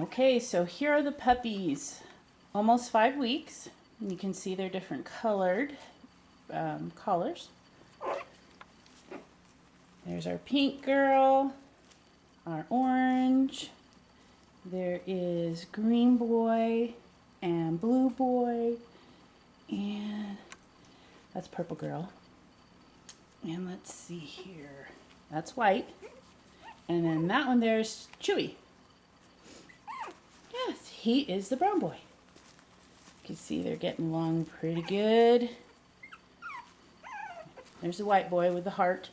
Okay, so here are the puppies. Almost 5 weeks. You can see they're different colored collars. There's our pink girl, our orange. There is green boy and blue boy, and that's purple girl. And let's see here. That's white. And then that one there's Chewy. Yes, he is the brown boy. You can see they're getting along pretty good. There's the white boy with the heart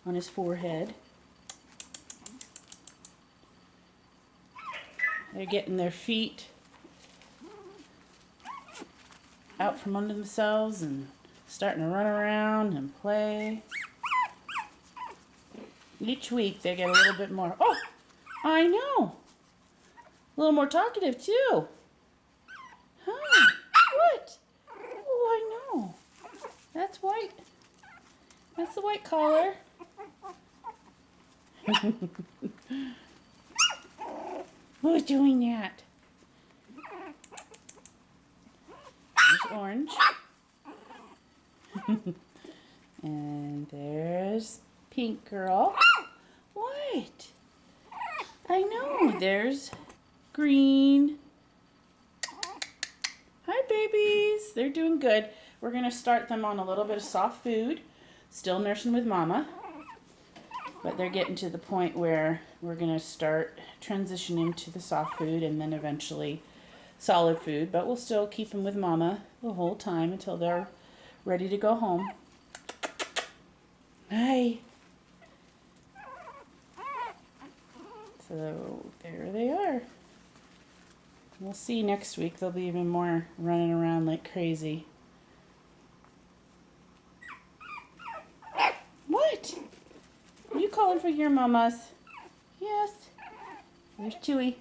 on his forehead. They're getting their feet out from under themselves and starting to run around and play. Each week they get a little bit more. Oh, I know. A little more talkative too. Huh? What? Oh, I know. That's white. That's the white collar. Who's doing that? There's orange. And there's pink girl. What? I know. There's green. Hi, babies. They're doing good. We're going to start them on a little bit of soft food. Still nursing with mama. But they're getting to the point where we're going to start transitioning to the soft food and then eventually solid food. But we'll still keep them with mama the whole time until they're ready to go home. Hi. So there they are. We'll see next week. They'll be even more running around like crazy. What? Are you calling for your mamas? Yes. There's Chewy.